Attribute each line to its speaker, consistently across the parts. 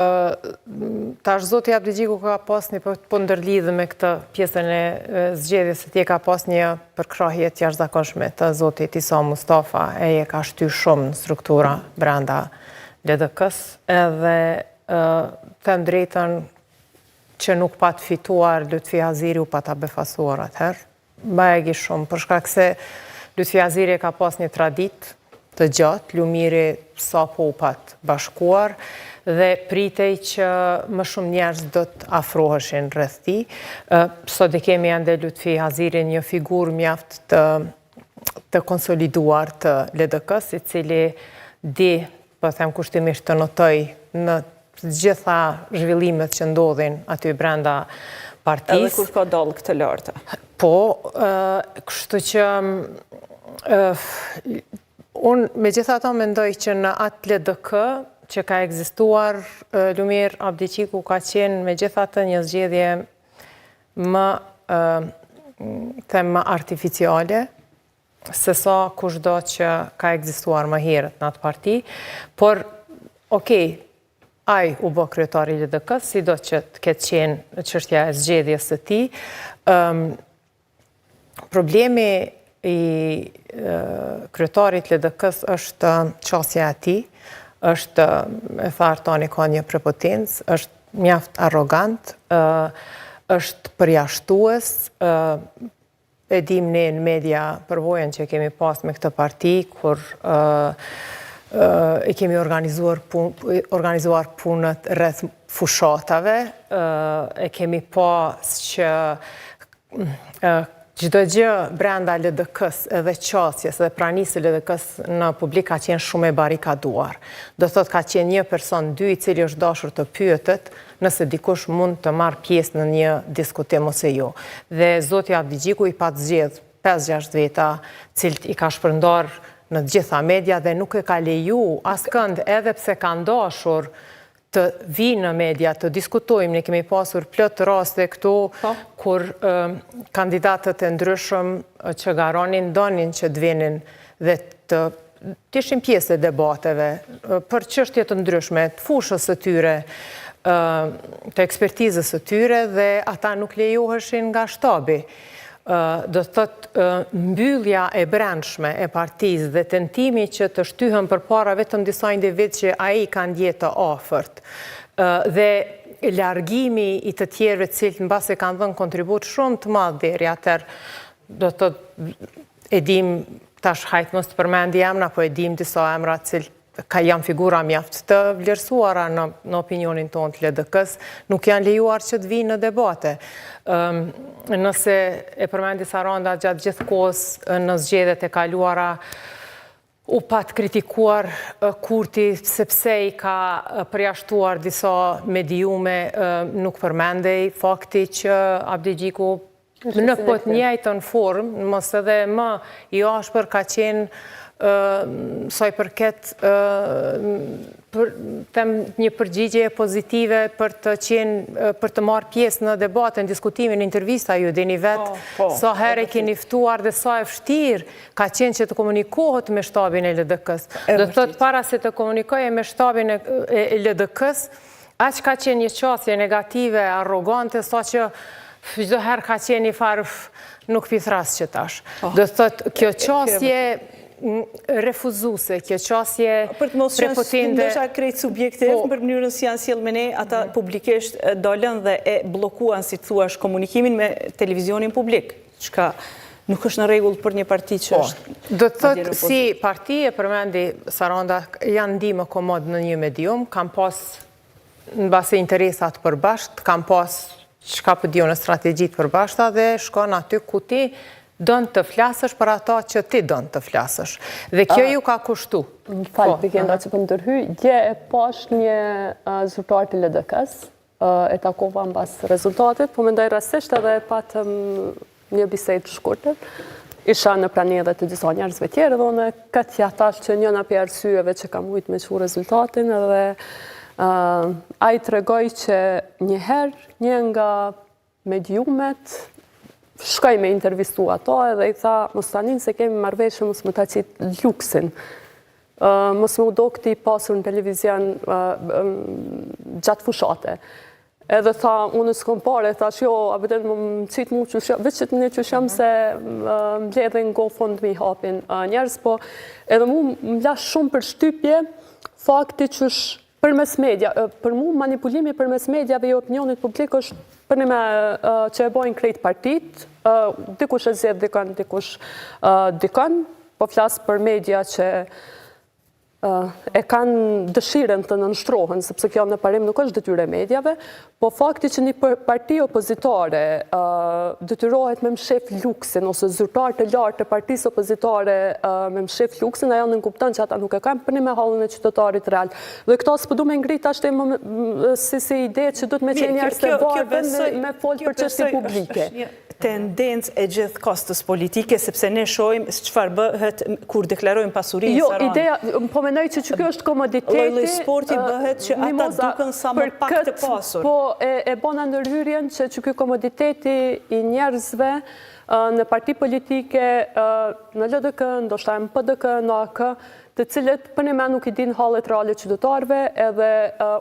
Speaker 1: Tash zoti Abdigjiku ka pas një po ndërlidhë me këtë pjesën e zgjedhjes se tje ka pas një përkrahje të jashtëzakonshme të zotit Isa Mustafa e ka shty shumë në struktura brenda LDK-s edhe them drejtën që nuk pa të fituar Lutfi Haziri u pa ta befasuar atëherë. Bajegi shumë, për shkak se Lutfi Haziri ka pas një tradit të gjatë, lumiri sa po u pat bashkuar, dhe pritej që më shumë njerëz do të afroheshin rreth tij. Sot e kemi ende Lutfi Haziri një figurë mjaft të konsoliduar të LDK-s, i cili di, po them kushtimisht të notoj në të gjitha zhvillimet që ndodhin aty brenda partisë.
Speaker 2: Edhe kur ka dalë këtë lartë.
Speaker 1: Po, kështu që unë megjithatë mendoj që në atë LDK që ka ekzistuar, Lumir Abdigjiku ka qenë megjithatë një zgjedhje më artificiale se sa kushdo që ka ekzistuar më herët në atë parti, por ai u bë kryetari i LDK-s, sido që të ketë qenë çështja e zgjedhjes së tij. Problemi i kryetarit LDK-s është qasja e tij, është, e tha Artani, ka një prepotencë, është mjaft arrogant, është përjashtues, e dim ne në media përvojën që kemi pas me këtë parti, kur e kemi organizuar punët rreth fushatave, e kemi pas që çdo gjë brenda LDK-s edhe qasjes edhe pranisë së LDK-s në publik ka qenë shumë e barikaduar. Do thotë ka qenë një person, dy, i cili është dashur të pyetet nëse dikush mund të marrë pjesë në një diskutim ose jo. Dhe zoti Abdigjiku i pat zgjedh 5-6 veta, cilët i ka shpërndar në gjitha media dhe nuk e ka leju askënd, edhe pse ka dashur të vinë në media, të diskutojmë. Ne kemi pasur plot raste këtu kur kandidatët e ndryshëm që garonin donin që të vinin dhe të ishin pjesë e debateve për çështje të ndryshme, të fushës së tyre, të ekspertizës së tyre, dhe ata nuk lejoheshin nga shtabi. Do të thotë mbyllja e brendshme e partisë dhe tentimi që të shtyhen përpara vetëm disa individ që ai kanë ndjetë të afërt dhe largimi i të tjerëve të cilët mbase kanë dhënë kontribut shumë të madh deri atëherë, do të thotë e dim tash hajt mos të përmendi emra, po e dim disa emra të cilët janë figura mjaft të vlerësuara në opinionin tonë të LDK-s, nuk janë lejuar që të vinë në debate. Nëse e përmendi Saranda gjatë gjithë kohës në zgjedhjet e kaluara, u pat kritikuar Kurti sepse i ka përjashtuar disa mediume, nuk përmendej fakti që Abdigjiku në po të njëjtën formë, mos edhe më i ashpër ka qenë sa i përket një përgjigje pozitive për të marrë pjesë në debate, në diskutimin, në intervista, ju dini vetë sa herë keni ftuar dhe sa e vështirë ka qenë që të komunikohet me shtabin e LDK-s. Do të thotë para se të komunikoje me shtabin e LDK-s, aq ka qenë një qasje negative, arrogante, sa që çdo herë ka qenë një farë nuk pithras që tash. Do të thotë kjo qasje refuzuse, kjo qasje
Speaker 2: për të mos qenë ndosha krejt subjektiv për mënyrën si janë sjellë me ne, ata publikisht dalën dhe e blokuan, si të thuash, komunikimin me televizionin publik, çka nuk është në rregull për një parti që është.
Speaker 1: Do të thotë si parti, e përmendi Saranda, janë ndihmë komod në një medium, kam pas në base interesat përbashkët, kam pas çka po diu në strategjitë përbashkëta dhe shkon aty ku ti dënë të flasësh për ata që ti dënë të flasësh. Dhe kjo ju ka kushtu.
Speaker 3: Më falë, Bikenda, që për ndërhy, dje e pash një zyrtar të LDK-s, e takova në bas rezultatit, po mendoj rastisht edhe patëm një bisedë të shkurtër. Isha në pranire të disa njerëzve tjerë, dhe unë këtë ja thash që njëna për arsyeve që kam ujtë me që rezultatin, edhe a i tregoj që njëherë një nga mediumet shkoj me intervistu ato edhe i tha, mos tanin se kemi marrëveshje, mos më ta qitë luksin mos më do këti pasur në televizion gjatë fushate. Edhe tha, unë s'kom pare, thash jo, a betet më qitë mu që shumë, veç që të një që shumë se mbledhen GoFundMe hapin njerës, po edhe mu më lash shumë për shtypje, fakti që përmes media, për mu manipulimi përmes mediave i opinionit publik është për një me që e bojnë krejt partit, dikush e zjedh dikën, dikush dikën, po flasë për media që e kanë dëshiren të nënshtrohen, sepse kjo në parim nuk është detyre medjave, po fakti që një parti opozitare detyrohet me mshef luksin, ose zyrtar të lartë të partisë opozitare me mshef luksin, ajo në kupton që ata nuk e kanë përni me halën e qytetarit real. Dhe këto s'pëdu me ngrit ashtë si ide që du të me qenë njerës të varën me folë për qështje publike.
Speaker 2: Tendencë e gjithë kostës politike, sepse ne shojmë çfarë bëhet kur deklarojmë pasurinë
Speaker 3: jo,
Speaker 2: Saran.
Speaker 3: Ideja, më mendoj që kjo është komoditeti.
Speaker 2: Lloj sporti bëhet që ata duken sa më pak të pasur.
Speaker 3: Po e bona ndërhyrjen që kjo komoditeti i njerëzve në parti politike, në LDK, ndoshta në PDK, në AK, të cilët për një me nuk i din hallet reale qytetarëve, edhe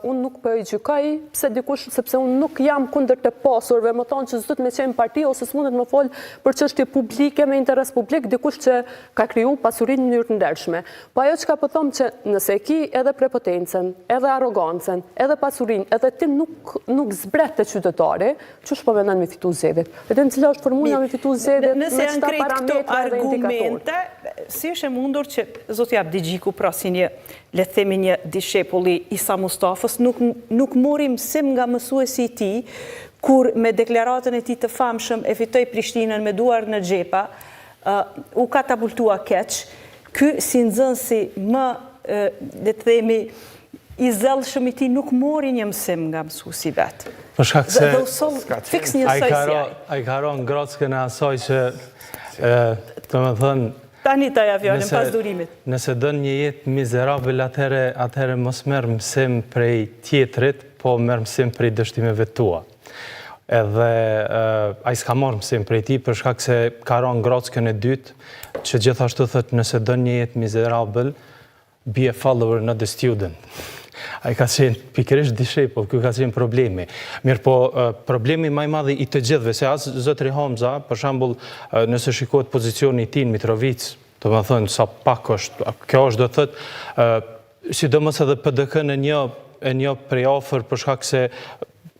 Speaker 3: unë nuk për i gjykaj, sepse unë nuk jam kundër të pasurve, më thonë që s'dut me qenë parti, ose s'mundet më folë për çështje publike me interes publik, dikush që ka kriju pasurin në mënyrë të ndershme. Po ajo që ka po thomë që nëse ki edhe prepotencen, edhe arogancen, edhe pasurin, edhe ti nuk zbret të qytetari, qësh po mendon me fitu zgjedhjet? Edhe në cila është formula me fitu zgjedhjet me çfarë parametra dhe indikatorë?
Speaker 2: Si është e mundur që Zoti Abdi Gjiku, pra si një, le të themi një dishepulli Isa Mustafës, nuk mori mësim nga mësuesi i tij, kur me deklaratën e tij të famshëm e fitoi Prishtinën me duar në xhepa, u katapultua keq. Ky si nxënësi më, le të themi, i zellshëm i tij nuk mori një mësim nga mësuesi vet.
Speaker 4: Për shkak se
Speaker 2: fiks një soi.
Speaker 4: Ai ka rënë grockën e asaj që domethënë
Speaker 2: tani ta javionin pas durimit.
Speaker 4: Nëse dën një jetë mizerabel, atëherë mos merr mësim prej tjetrit, po merr mësim prej dështimeve tua. Edhe ai s'ka marrë mësim prej tij për shkak se ka rënë grockën e dytë, që gjithashtu thotë nëse dën një jetë mizerabel, be a follower not a student. Ai ka qenë pikërisht dishepull, ky ka qenë problemi. Mirë po, problemi më i madh i të gjithëve, se as zotri Hamza, për shembull, nëse shikohet pozicioni i tij në Mitrovic, domethënë sa pak është, kjo është do të thotë, sidomos edhe PDK në një prej afër për shkak se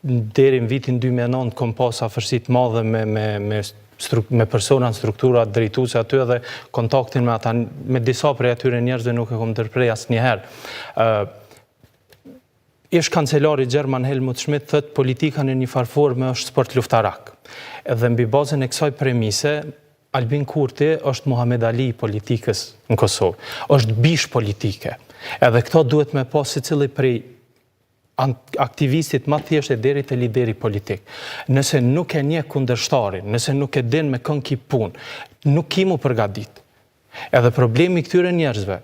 Speaker 4: deri në vitin 2009 kom pas afërsi të madhe me persona në struktura drejtuese aty, edhe kontaktin me ata, me disa prej atyre njerëzve nuk e kom ndërprej asnjëherë. Ish kancelari Gjerman Helmut Schmidt thëtë politika në një farforme është sport luftarak. Edhe mbi bazën e kësaj premise, Albin Kurti është Muhammed Ali i politikës në Kosovë. Është bish politike. Edhe këto duhet me pas secili prej aktivistit ma thjeshtë deri te lideri politik. Nëse nuk e njeh kundërshtarin, nëse nuk e din me kënë ki punë, nuk ki mu përgadit. Edhe problemi këtyre njerëzve